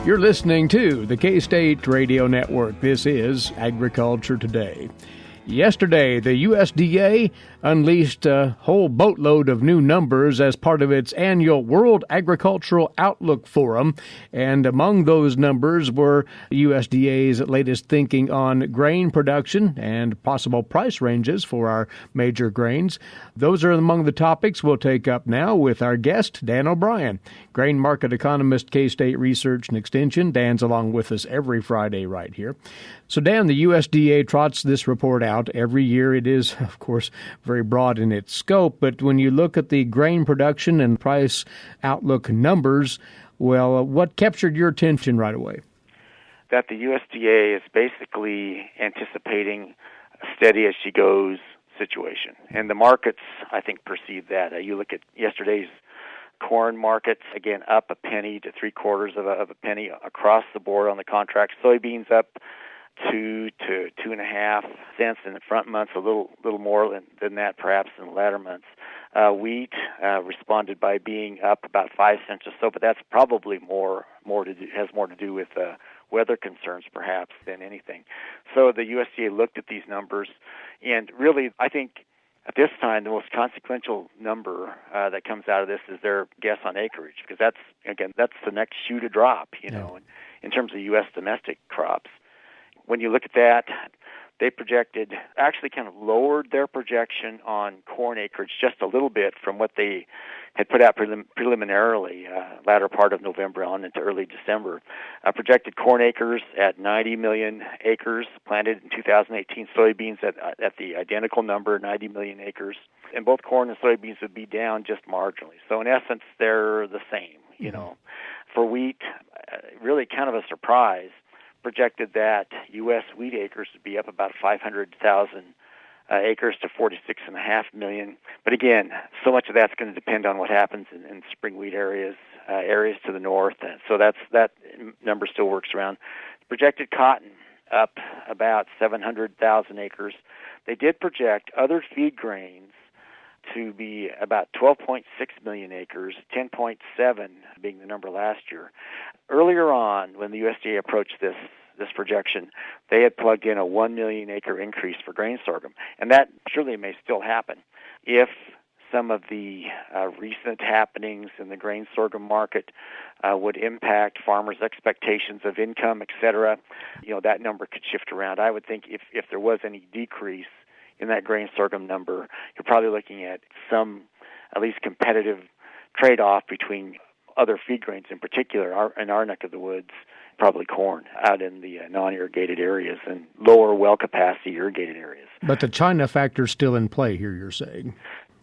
You're listening to the K-State Radio Network. This is Agriculture Today. Yesterday, the USDA unleashed a whole boatload of new numbers as part of its annual World Agricultural Outlook Forum. And among those numbers were USDA's latest thinking on grain production and possible price ranges for our major grains. Those are among the topics we'll take up now with our guest, Dan O'Brien, grain market economist, K-State Research and Extension. Dan's along with us every Friday right here. So, Dan, the USDA trots this report out every year. It is, of course, very broad in its scope, but when you look at the grain production and price outlook numbers, well, what captured your attention right away? That the USDA is basically anticipating a steady-as-she-goes situation. And the markets, I think, perceive that. You look at yesterday's corn markets, again, up a penny to 3/4 of a penny across the board on the contracts. Soybeans up 2 to 2.5 cents in the front months, a little more than that perhaps in the latter months. Wheat responded by being up about 5 cents or so, but that's probably has more to do with weather concerns perhaps than anything. So the USDA looked at these numbers, and really, I think at this time, the most consequential number that comes out of this is their guess on acreage, because that's the next shoe to drop, in terms of U.S. domestic crops. When you look at that, they actually kind of lowered their projection on corn acreage just a little bit from what they had put out preliminarily, latter part of November on into early December. Projected corn acres at 90 million acres planted in 2018, soybeans at the identical number, 90 million acres. And both corn and soybeans would be down just marginally. So in essence, they're the same, For wheat, really kind of a surprise, projected that U.S. wheat acres would be up about 500,000 acres to 46.5 million. But again, so much of that's going to depend on what happens in spring wheat areas to the north. And so that number still works around. Projected cotton up about 700,000 acres. They did project other feed grains to be about 12.6 million acres, 10.7 being the number last year. Earlier on, when the USDA approached this projection, they had plugged in a 1 million acre increase for grain sorghum, and that surely may still happen if some of the recent happenings in the grain sorghum market would impact farmers' expectations of income, etc. That number could shift around. I would think if there was any decrease in that grain sorghum number, you're probably looking at some at least competitive trade-off between other feed grains, in particular in our neck of the woods, probably corn out in the non-irrigated areas and lower well-capacity irrigated areas. But the China factor's still in play here, you're saying.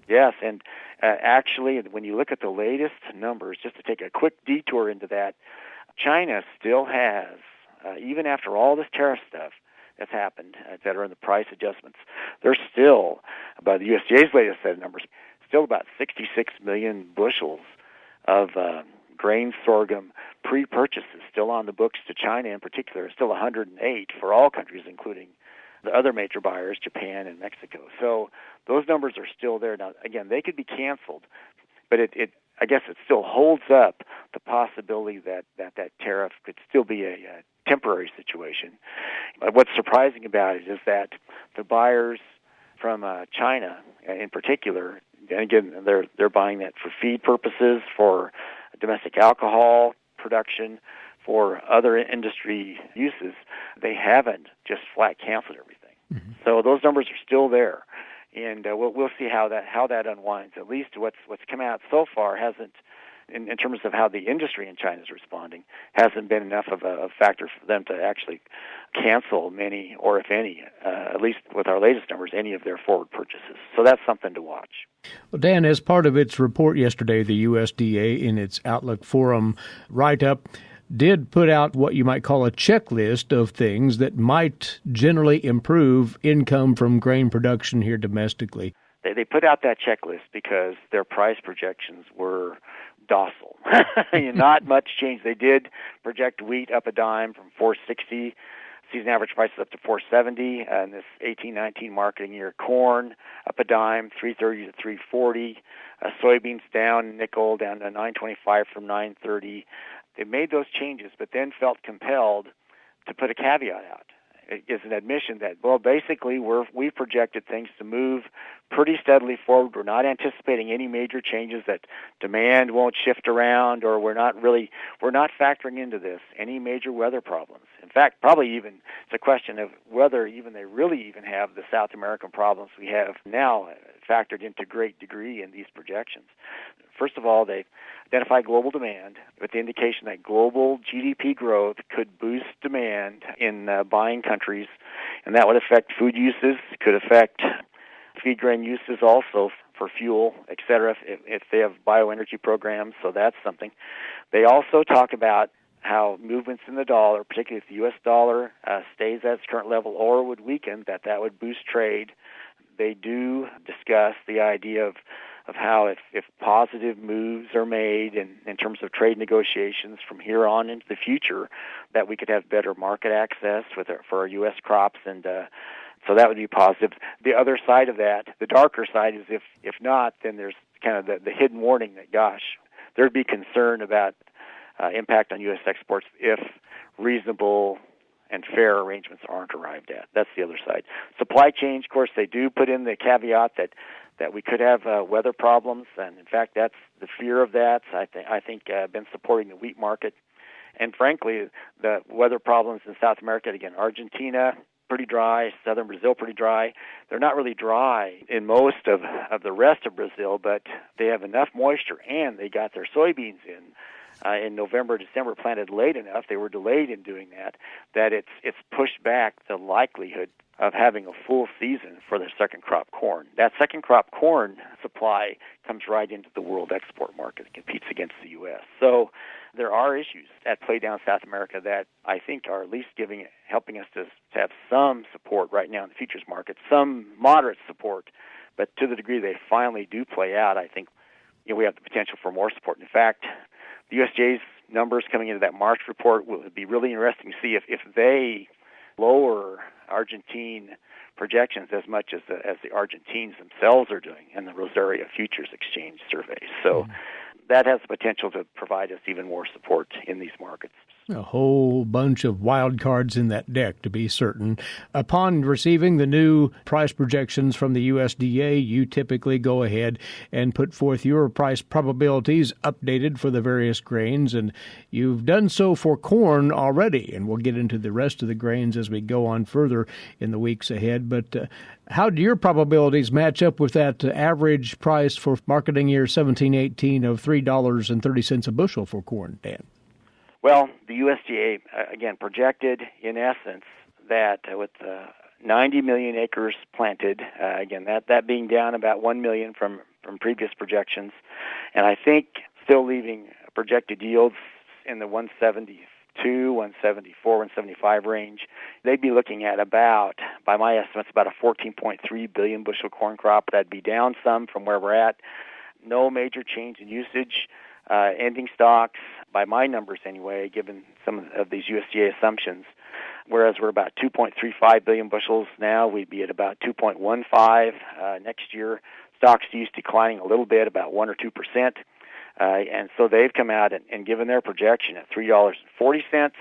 Yes, and actually, when you look at the latest numbers, just to take a quick detour into that, China still has, even after all this tariff stuff that's happened, et cetera, and the price adjustments, there's still, by the USDA's latest set of numbers, still about 66 million bushels of grain sorghum pre-purchases still on the books to China in particular, still 108 for all countries, including the other major buyers, Japan and Mexico. So those numbers are still there. Now, again, they could be canceled, but I guess it still holds up the possibility that tariff could still be a temporary situation. But what's surprising about it is that the buyers from China in particular, and again, they're buying that for feed purposes, for domestic alcohol production, for other industry uses. They haven't just flat canceled everything. Mm-hmm. So those numbers are still there, and we'll see how that unwinds. At least what's come out so far hasn't, in terms of how the industry in China is responding, hasn't been enough of a factor for them to actually cancel many, or if any, at least with our latest numbers, any of their forward purchases. So that's something to watch. Well, Dan, as part of its report yesterday, the USDA, in its Outlook Forum write-up, did put out what you might call a checklist of things that might generally improve income from grain production here domestically. They put out that checklist because their price projections were docile. Not much change. They did project wheat up a dime from $4.60, season average prices up to $4.70 in this 18-19 marketing year. Corn up a dime, $3.30 to $3.40. Soybeans down nickel, down to $9.25 from $9.30. They made those changes, but then felt compelled to put a caveat out. It is an admission that, well, basically we've projected things to move pretty steadily forward. We're not anticipating any major changes, that demand won't shift around, or we're not factoring into this any major weather problems. In fact, probably even it's a question of whether even they really even have the South American problems we have now factored into great degree in these projections. First of all, they identify global demand with the indication that global GDP growth could boost demand in buying countries, and that would affect food uses, could affect feed grain uses also for fuel, et cetera, if they have bioenergy programs, so that's something. They also talk about how movements in the dollar, particularly if the U.S. dollar stays at its current level or would weaken, that would boost trade. They do discuss the idea of how if positive moves are made in terms of trade negotiations from here on into the future, that we could have better market access for our U.S. crops, and so that would be positive. The other side of that, the darker side, is if not, then there's kind of the hidden warning that, gosh, there'd be concern about impact on U.S. exports if reasonable and fair arrangements aren't arrived at. That's the other side. Supply chain, of course, they do put in the caveat that we could have weather problems, and in fact, that's the fear of that. I think been supporting the wheat market, and frankly, the weather problems in South America. Again, Argentina pretty dry, southern Brazil pretty dry. They're not really dry in most of the rest of Brazil, but they have enough moisture, and they got their soybeans in November, December, planted late enough. They were delayed in doing that it's pushed back the likelihood of having a full season for their second crop corn. That second crop corn supply comes right into the world export market and competes against the U.S. So there are issues at play down South America that I think are at least helping us to have some support right now in the futures market, some moderate support, but to the degree they finally do play out, I think we have the potential for more support. In fact, the USDA's numbers coming into that March report will be really interesting to see if they lower Argentine projections as much as the Argentines themselves are doing in the Rosario Futures Exchange survey. So that has the potential to provide us even more support in these markets. A whole bunch of wild cards in that deck, to be certain. Upon receiving the new price projections from the USDA, you typically go ahead and put forth your price probabilities updated for the various grains, and you've done so for corn already, and we'll get into the rest of the grains as we go on further in the weeks ahead. But how do your probabilities match up with that average price for marketing year 17-18 of $3.30 a bushel for corn, Dan? Well, the USDA, again, projected, in essence, that with 90 million acres planted, again, that being down about 1 million from previous projections, and I think still leaving projected yields in the 172, 174, 175 range, they'd be looking at about, by my estimates, about a 14.3 billion bushel corn crop. That'd be down some from where we're at. No major change in usage. Ending stocks, by my numbers anyway, given some of these USDA assumptions, whereas we're about 2.35 billion bushels now, we'd be at about 2.15 next year. Stocks to use declining a little bit, about 1 or 2%. And so they've come out and given their projection at $3.40,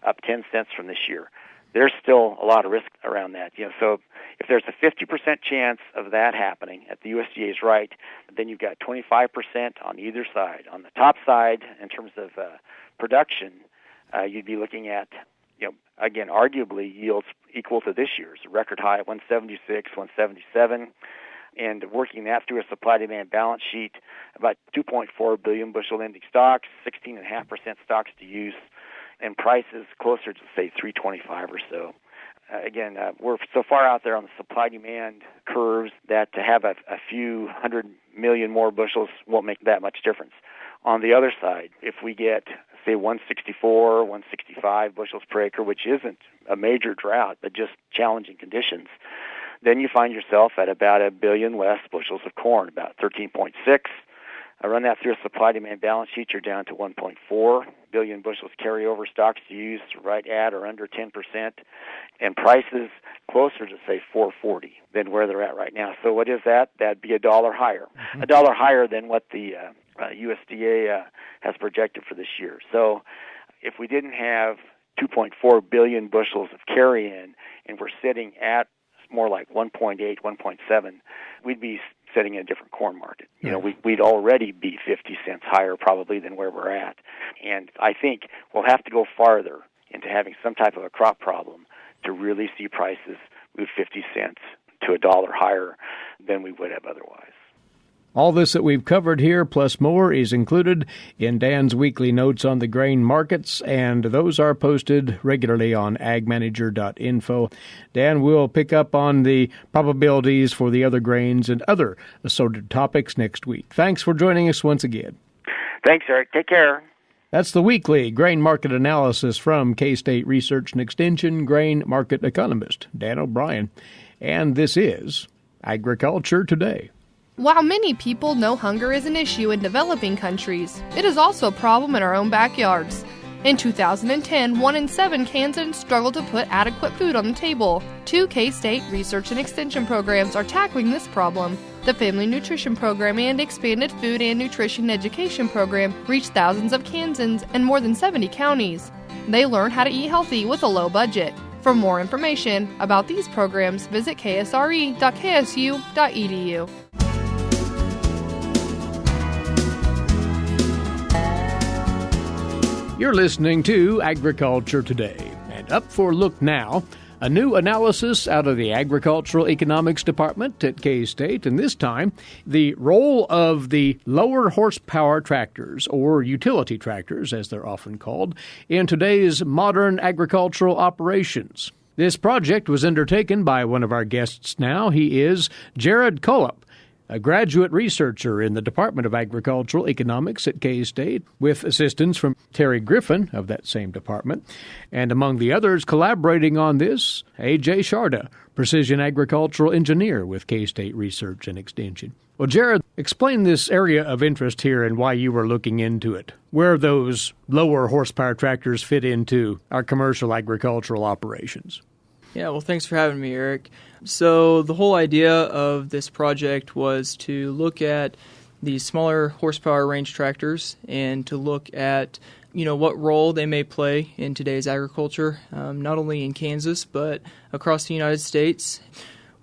up 10 cents from this year. There's still a lot of risk around that. So if there's a 50% chance of that happening, at the USDA's right, then you've got 25% on either side. On the top side, in terms of production, you'd be looking at, again, arguably yields equal to this year's, a record high at 176, 177, and working that through a supply-demand balance sheet, about 2.4 billion bushel ending stocks, 16.5% stocks to use, and prices closer to, say, 325 or so. Again, we're so far out there on the supply-demand curves that to have a few 100 million more bushels won't make that much difference. On the other side, if we get, say, 164, 165 bushels per acre, which isn't a major drought, but just challenging conditions, then you find yourself at about 1 billion less bushels of corn, about 13.6. I run that through a supply-demand balance sheet, you're down to 1.4 billion bushels carryover stocks to use right at or under 10%, and prices closer to, say, $4.40 than where they're at right now. So what is that? That'd be $1 higher. $1 higher than what the USDA has projected for this year. So if we didn't have 2.4 billion bushels of carry-in and we're sitting at more like 1.8, 1.7, we'd be sitting in a different corn market. You know, we'd already be 50 cents higher probably than where we're at. And I think we'll have to go farther into having some type of a crop problem to really see prices move 50 cents to $1 higher than we would have otherwise. All this that we've covered here, plus more, is included in Dan's weekly notes on the grain markets, and those are posted regularly on agmanager.info. Dan will pick up on the probabilities for the other grains and other assorted topics next week. Thanks for joining us once again. Thanks, Eric. Take care. That's the weekly grain market analysis from K-State Research and Extension grain market economist, Dan O'Brien. And this is Agriculture Today. While many people know hunger is an issue in developing countries, it is also a problem in our own backyards. In 2010, 1 in 7 Kansans struggled to put adequate food on the table. 2 K-State Research and Extension programs are tackling this problem. The Family Nutrition Program and Expanded Food and Nutrition Education Program reach thousands of Kansans in more than 70 counties. They learn how to eat healthy with a low budget. For more information about these programs, visit ksre.ksu.edu. You're listening to Agriculture Today. And up for a look now, a new analysis out of the Agricultural Economics Department at K-State, and this time, the role of the lower horsepower tractors, or utility tractors as they're often called, in today's modern agricultural operations. This project was undertaken by one of our guests now. He is Jared Cullop, a graduate researcher in the Department of Agricultural Economics at K-State, with assistance from Terry Griffin of that same department. And among the others collaborating on this, Ajay Sharda, precision agricultural engineer with K-State Research and Extension. Well, Jared, explain this area of interest here and why you were looking into it. Where those lower horsepower tractors fit into our commercial agricultural operations. Yeah, well, thanks for having me, Eric. So the whole idea of this project was to look at these smaller horsepower range tractors and to look at, what role they may play in today's agriculture, not only in Kansas, but across the United States.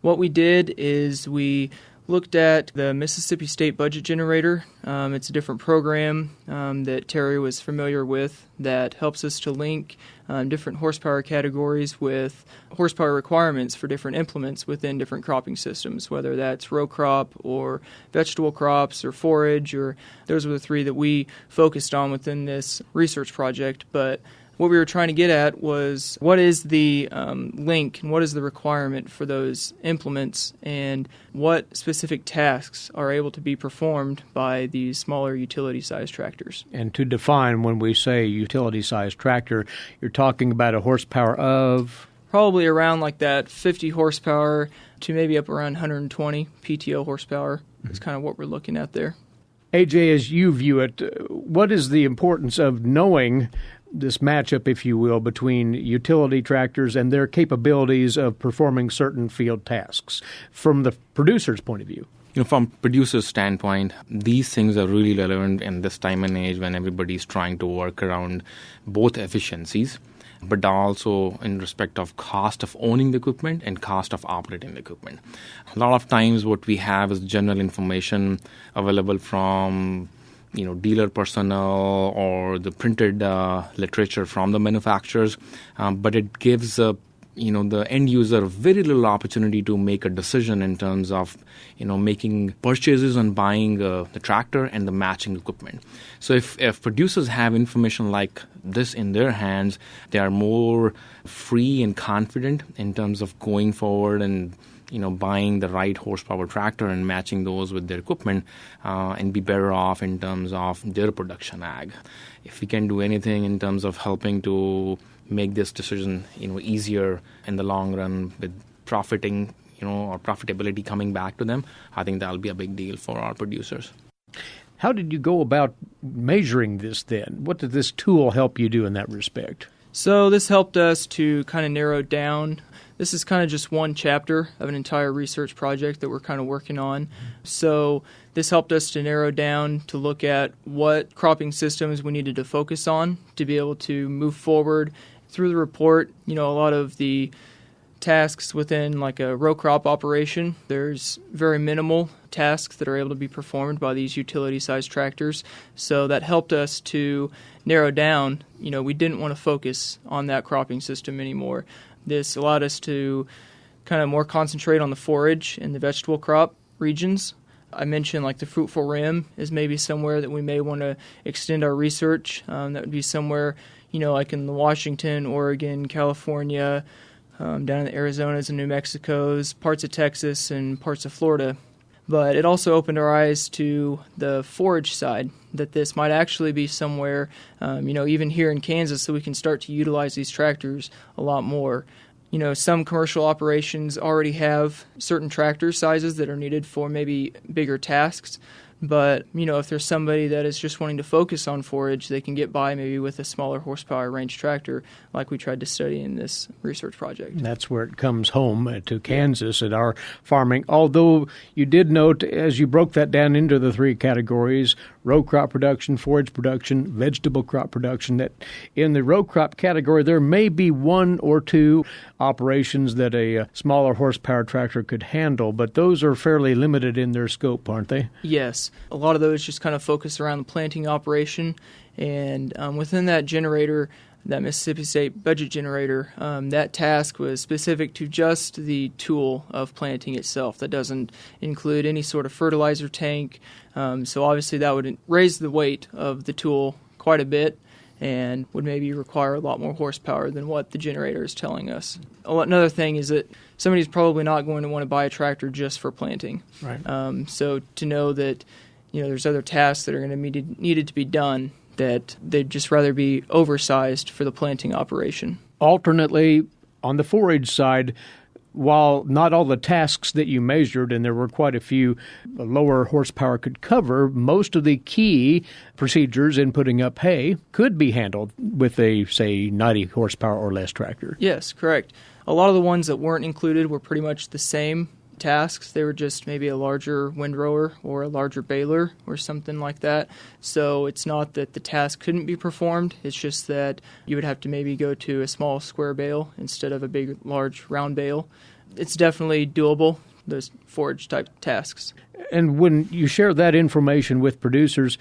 What we did is we looked at the Mississippi State Budget Generator. It's a different program that Terry was familiar with that helps us to link different horsepower categories with horsepower requirements for different implements within different cropping systems, whether that's row crop or vegetable crops or forage, or those were the 3 that we focused on within this research project. But what we were trying to get at was what is the link and what is the requirement for those implements and what specific tasks are able to be performed by these smaller utility-sized tractors. And to define, when we say utility-sized tractor, you're talking about a horsepower of? Probably around like that 50 horsepower to maybe up around 120 PTO horsepower is kind of what we're looking at there. AJ, as you view it, what is the importance of knowing this matchup, if you will, between utility tractors and their capabilities of performing certain field tasks from the producer's point of view? From producer's standpoint, these things are really relevant in this time and age when everybody's trying to work around both efficiencies, but also in respect of cost of owning the equipment and cost of operating the equipment. A lot of times what we have is general information available from dealer personnel or the printed literature from the manufacturers, but it gives the end user very little opportunity to make a decision in terms of making purchases and buying the tractor and the matching equipment. So if producers have information like this in their hands, they are more free and confident in terms of going forward and buying the right horsepower tractor and matching those with their equipment and be better off in terms of their production ag. If we can do anything in terms of helping to make this decision, easier in the long run with profiting, or profitability coming back to them, I think that'll be a big deal for our producers. How did you go about measuring this then? What did this tool help you do in that respect? So this helped us to kind of narrow down. This is kind of just one chapter of an entire research project that we're kind of working on. So this helped us to narrow down to look at what cropping systems we needed to focus on to be able to move forward. Through the report, a lot of the tasks within like a row crop operation, there's very minimal tasks that are able to be performed by these utility-sized tractors. So that helped us to narrow down. We didn't want to focus on that cropping system anymore. This allowed us to kind of more concentrate on the forage and the vegetable crop regions. I mentioned like the fruitful rim is maybe somewhere that we may want to extend our research. That would be somewhere, like in the Washington, Oregon, California, down in the Arizonas and New Mexicos, parts of Texas, and parts of Florida. But it also opened our eyes to the forage side, that this might actually be somewhere, even here in Kansas, so we can start to utilize these tractors a lot more. Some commercial operations already have certain tractor sizes that are needed for maybe bigger tasks. But, if there's somebody that is just wanting to focus on forage, they can get by maybe with a smaller horsepower range tractor like we tried to study in this research project. That's where it comes home to Kansas at our farming. Although you did note, as you broke that down into the three categories, row crop production, forage production, vegetable crop production, that in the row crop category there may be one or two operations that a smaller horsepower tractor could handle, but those are fairly limited in their scope, aren't they? Yes. A lot of those just kind of focus around the planting operation, and within that generator, that Mississippi State budget generator, that task was specific to just the tool of planting itself. That doesn't include any sort of fertilizer tank, so obviously that would raise the weight of the tool quite a bit and would maybe require a lot more horsepower than what the generator is telling us. Another thing is that somebody's probably not going to want to buy a tractor just for planting. Right. So to know that there's other tasks that are going to be needed to be done, that they'd just rather be oversized for the planting operation. Alternately, on the forage side, while not all the tasks that you measured, and there were quite a few lower horsepower could cover, most of the key procedures in putting up hay could be handled with a, say, 90 horsepower or less tractor. Yes, correct. A lot of the ones that weren't included were pretty much the same tasks. They were just maybe a larger windrower or a larger baler or something like that. So it's not that the task couldn't be performed. It's just that you would have to maybe go to a small square bale instead of a big, large round bale. It's definitely doable, those forage type tasks. And when you share that information with producers,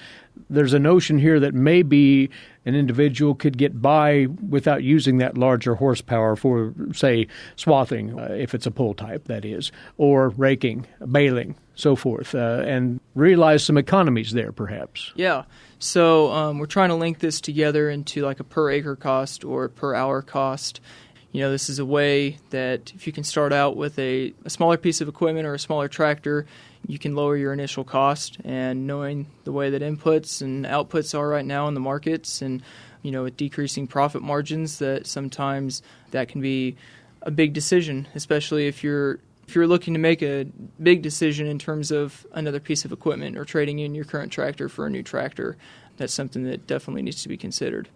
there's a notion here that maybe an individual could get by without using that larger horsepower for, say, swathing, if it's a pull type, that is, or raking, baling, so forth, and realize some economies there, perhaps. Yeah. So we're trying to link this together into like a per acre cost or per hour cost. This is a way that if you can start out with a smaller piece of equipment or a smaller tractor, you can lower your initial cost. And knowing the way that inputs and outputs are right now in the markets, and with decreasing profit margins, that sometimes that can be a big decision, especially if you're looking to make a big decision in terms of another piece of equipment or trading in your current tractor for a new tractor. That's something that definitely needs to be considered.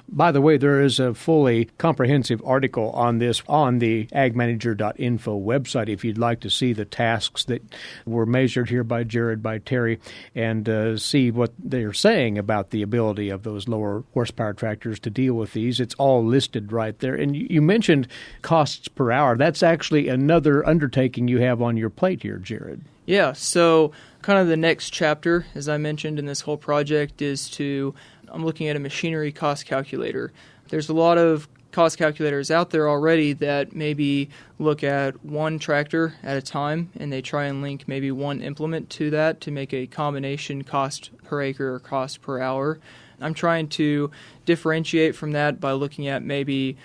By the way, there is a fully comprehensive article on this on the agmanager.info website if you'd like to see the tasks that were measured here by Jared, by Terry, and see what they're saying about the ability of those lower horsepower tractors to deal with these. It's all listed right there. And you mentioned costs per hour. That's actually another undertaking you have on your plate here, Jared. Yeah, so kind of the next chapter, as I mentioned in this whole project, is I'm looking at a machinery cost calculator. There's a lot of cost calculators out there already that maybe look at one tractor at a time, and they try and link maybe one implement to that to make a combination cost per acre or cost per hour. I'm trying to differentiate from that by looking at maybe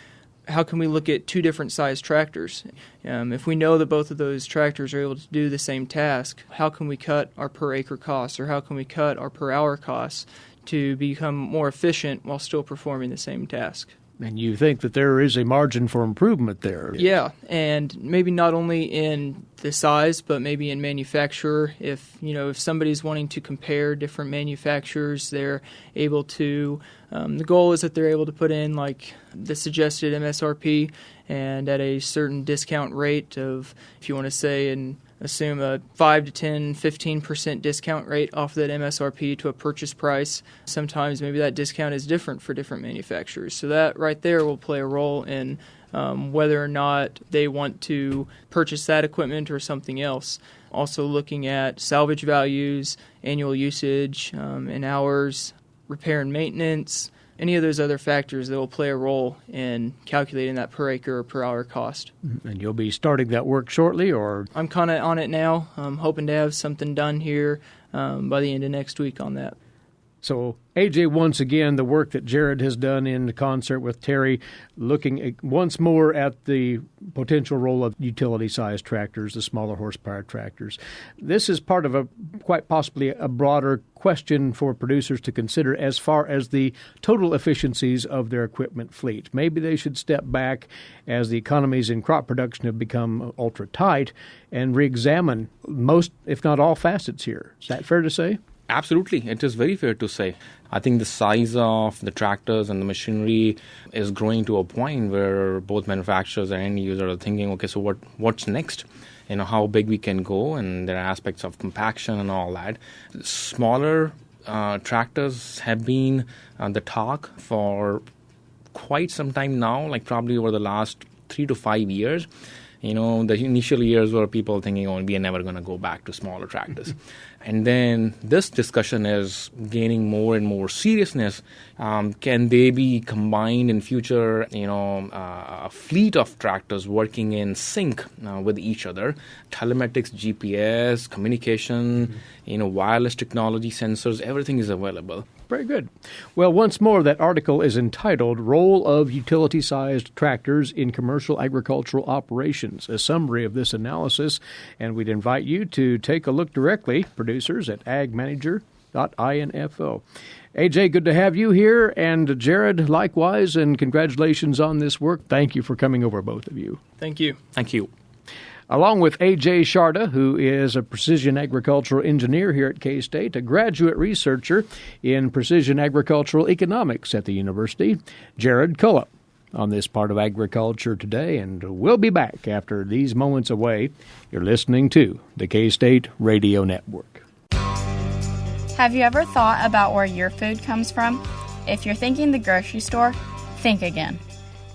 how can we look at two different size tractors? If we know that both of those tractors are able to do the same task, how can we cut our per acre costs, or how can we cut our per hour costs to become more efficient while still performing the same task? And you think that there is a margin for improvement there? Yeah, and maybe not only in the size, but maybe in manufacturer. If somebody's wanting to compare different manufacturers, they're able to. The goal is that they're able to put in like the suggested MSRP, and at a certain discount rate of, if you want to say and assume a 5 to 10, 15% discount rate off that MSRP to a purchase price. Sometimes maybe that discount is different for different manufacturers. So that right there will play a role in whether or not they want to purchase that equipment or something else. Also looking at salvage values, annual usage, and hours, repair and maintenance, any of those other factors that will play a role in calculating that per acre or per hour cost. And you'll be starting that work shortly, or? I'm kind of on it now. I'm hoping to have something done here by the end of next week on that. So, AJ, once again, the work that Jared has done in concert with Terry, looking once more at the potential role of utility-sized tractors, the smaller horsepower tractors. This is part of quite possibly a broader question for producers to consider as far as the total efficiencies of their equipment fleet. Maybe they should step back as the economies in crop production have become ultra-tight and re-examine most, if not all, facets here. Is that fair to say? Absolutely. It is very fair to say. I think the size of the tractors and the machinery is growing to a point where both manufacturers and end users are thinking, okay, so what's next? How big we can go, and there are aspects of compaction and all that. Smaller tractors have been the talk for quite some time now, like probably over the last 3 to 5 years. The initial years were people thinking, we are never going to go back to smaller tractors. And then this discussion is gaining more and more seriousness. Can they be combined in future, a fleet of tractors working in sync with each other? Telematics, GPS, communication, wireless technology, sensors, everything is available. Very good. Well, once more, that article is entitled Role of Utility-Sized Tractors in Commercial Agricultural Operations, a summary of this analysis, and we'd invite you to take a look directly, producers, at agmanager.info. AJ, good to have you here, and Jared, likewise, and congratulations on this work. Thank you for coming over, both of you. Thank you. Thank you. Along with Ajay Sharda, who is a precision agricultural engineer here at K-State, a graduate researcher in precision agricultural economics at the university, Jared Cullop, on this part of Agriculture Today, and we'll be back after these moments away. You're listening to the K-State Radio Network. Have you ever thought about where your food comes from? If you're thinking the grocery store, think again.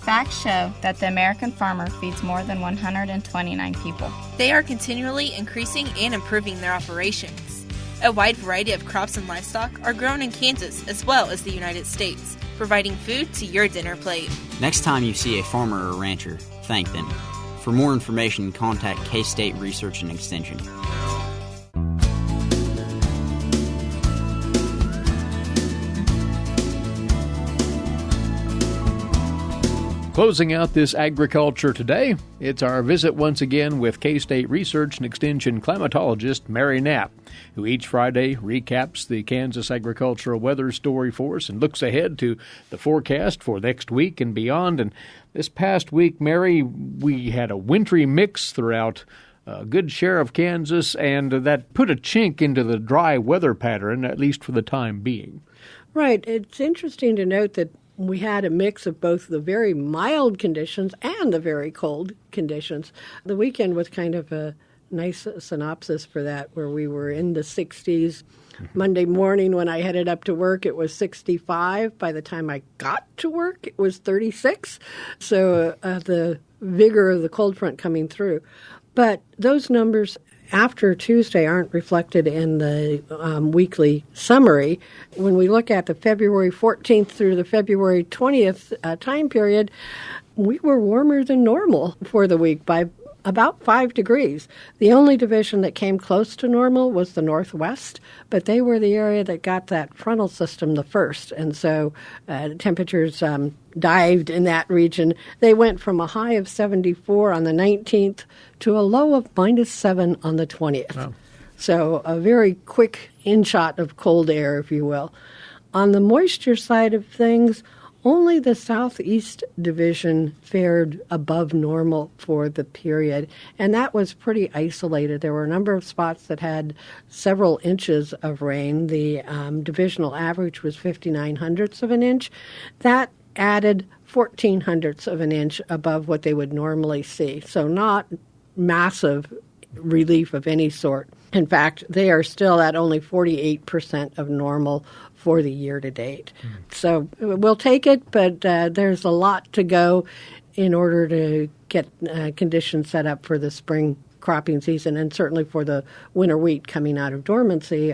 Facts show that the American farmer feeds more than 129 people. They are continually increasing and improving their operations. A wide variety of crops and livestock are grown in Kansas as well as the United States, providing food to your dinner plate. Next time you see a farmer or rancher, thank them. For more information, contact K-State Research and Extension. Closing out this Agriculture Today, it's our visit once again with K-State Research and Extension climatologist Mary Knapp, who each Friday recaps the Kansas agricultural weather story for us and looks ahead to the forecast for next week and beyond. And this past week, Mary, we had a wintry mix throughout a good share of Kansas, and that put a chink into the dry weather pattern, at least for the time being. Right. It's interesting to note that we had a mix of both the very mild conditions and the very cold conditions. The weekend was kind of a nice synopsis for that, where we were in the 60s. Monday morning when I headed up to work, it was 65. By the time I got to work, it was 36. So the vigor of the cold front coming through. But those numbers after Tuesday aren't reflected in the weekly summary. When we look at the February 14th through the February 20th time period, we were warmer than normal for the week by about 5 degrees. The only division that came close to normal was the Northwest, but they were the area that got that frontal system the first, and so temperatures dived in that region. They went from a high of 74 on the 19th to a low of -7 on the 20th. Wow. So a very quick inshot of cold air, if you will. On the moisture side of things, Only the Southeast Division fared above normal for the period, and that was pretty isolated. There were a number of spots that had several inches of rain. The divisional average was 59 hundredths of an inch. That added 14 hundredths of an inch above what they would normally see, so not massive relief of any sort. In fact, they are still at only 48% of normal for the year to date. So we'll take it, but there's a lot to go in order to get conditions set up for the spring cropping season, and certainly for the winter wheat coming out of dormancy.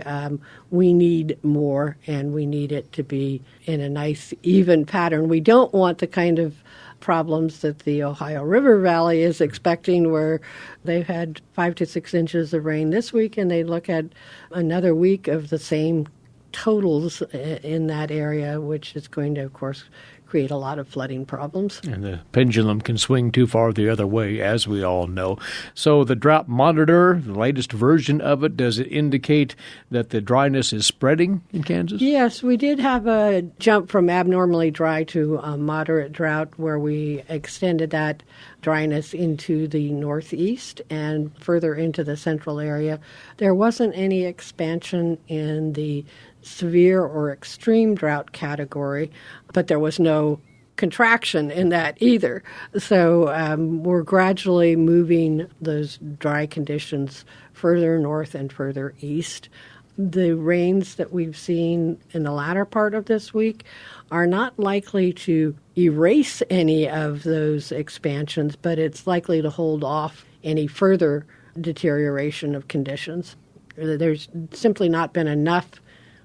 We need more, and we need it to be in a nice, even pattern. We don't want the kind of problems that the Ohio River Valley is expecting, where they've had 5 to 6 inches of rain this week, and they look at another week of the same totals in that area, which is going to, of course, create a lot of flooding problems. And the pendulum can swing too far the other way, as we all know. So the drought monitor, the latest version of it, does it indicate that the dryness is spreading in Kansas? Yes, we did have a jump from abnormally dry to moderate drought, where we extended that dryness into the northeast and further into the central area. There wasn't any expansion in the severe or extreme drought category, but there was no contraction in that either. So we're gradually moving those dry conditions further north and further east. The rains that we've seen in the latter part of this week are not likely to erase any of those expansions, but it's likely to hold off any further deterioration of conditions. There's simply not been enough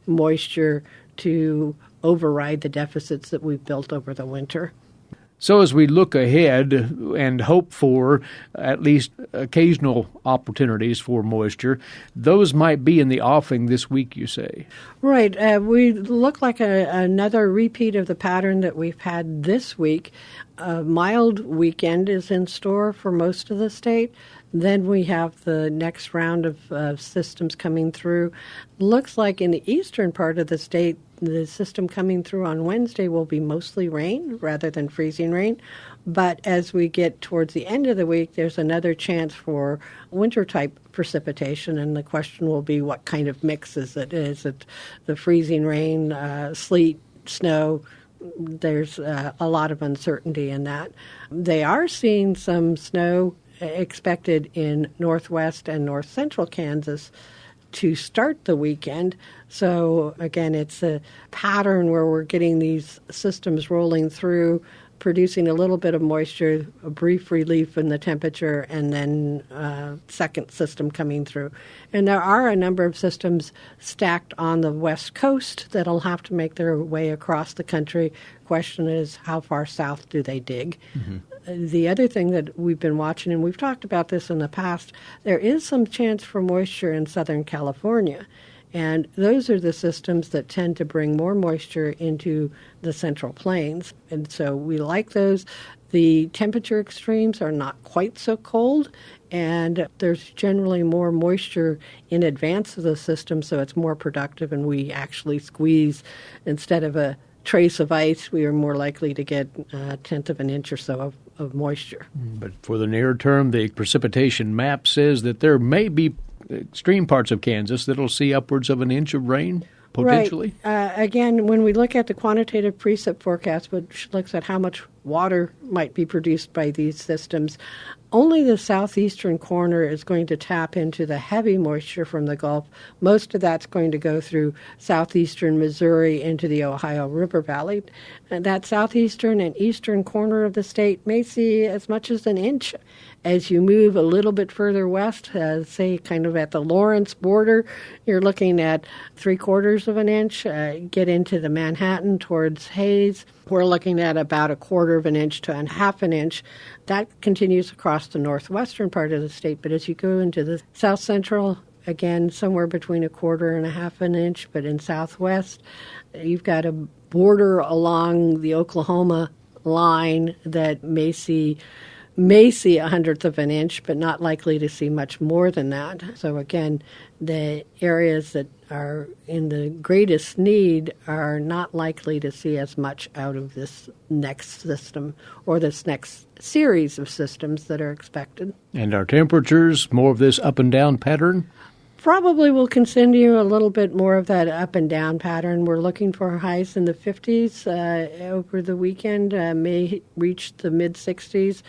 moisture to override the deficits that we've built over the winter. So as we look ahead and hope for at least occasional opportunities for moisture, those might be in the offing this week, you say? Right. We look like another repeat of the pattern that we've had this week. A mild weekend is in store for most of the state. Then we have the next round of systems coming through. Looks like in the eastern part of the state, the system coming through on Wednesday will be mostly rain rather than freezing rain. But as we get towards the end of the week, there's another chance for winter-type precipitation, and the question will be what kind of mix is it? Is it the freezing rain, sleet, snow? There's a lot of uncertainty in that. They are seeing some snow expected in northwest and north central Kansas to start the weekend. So again, it's a pattern where we're getting these systems rolling through, producing a little bit of moisture, a brief relief in the temperature, and then a second system coming through. And there are a number of systems stacked on the west coast that'll have to make their way across the country. Question is, how far south do they dig? Mm-hmm. The other thing that we've been watching, and we've talked about this in the past, there is some chance for moisture in Southern California. And those are the systems that tend to bring more moisture into the Central Plains. And so we like those. The temperature extremes are not quite so cold, and there's generally more moisture in advance of the system, so it's more productive, and we actually squeeze, instead of a trace of ice, we are more likely to get a tenth of an inch or so of moisture. But for the near term, the precipitation map says that there may be extreme parts of Kansas that'll see upwards of an inch of rain, potentially. Right. Again, when we look at the quantitative precip forecast, which looks at how much water might be produced by these systems, only the southeastern corner is going to tap into the heavy moisture from the Gulf. Most of that's going to go through southeastern Missouri into the Ohio River Valley. And that southeastern and eastern corner of the state may see as much as an inch. As you move a little bit further west, say kind of at the Lawrence border, you're looking at 3/4 of an inch. Get into the Manhattan towards Hayes, we're looking at about 1/4 of an inch to 1/2 an inch. That continues across the northwestern part of the state, but as you go into the south central, again, somewhere between 1/4 and 1/2 an inch, but in southwest, you've got a border along the Oklahoma line that may see may see 1/100 of an inch, but not likely to see much more than that. So again, the areas that are in the greatest need are not likely to see as much out of this next system or this next series of systems that are expected. And our temperatures, more of this up and down pattern? Probably will continue a little bit more of that up and down pattern. We're looking for highs in the 50s over the weekend, may reach the mid-60s.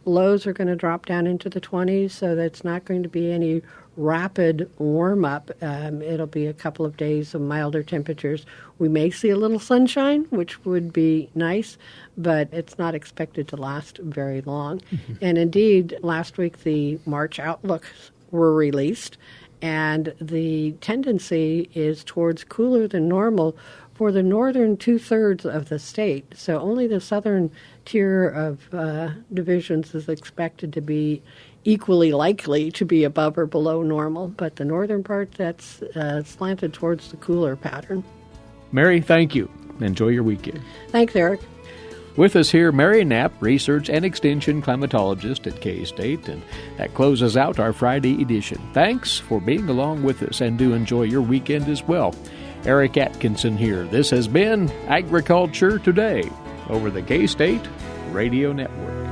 Lows are going to drop down into the 20s, so that's not going to be any rapid warm-up. It'll be a couple of days of milder temperatures. We may see a little sunshine, which would be nice, but it's not expected to last very long. Mm-hmm. And indeed, last week the March outlooks were released, and the tendency is towards cooler than normal for the northern two-thirds of the state. So only the southern tier of divisions is expected to be equally likely to be above or below normal, but the northern part, that's slanted towards the cooler pattern. Mary, thank you. Enjoy your weekend. Thanks, Eric. With us here, Mary Knapp, Research and Extension Climatologist at K-State, and that closes out our Friday edition. Thanks for being along with us, and do enjoy your weekend as well. Eric Atkinson here. This has been Agriculture Today over the K-State Radio Network.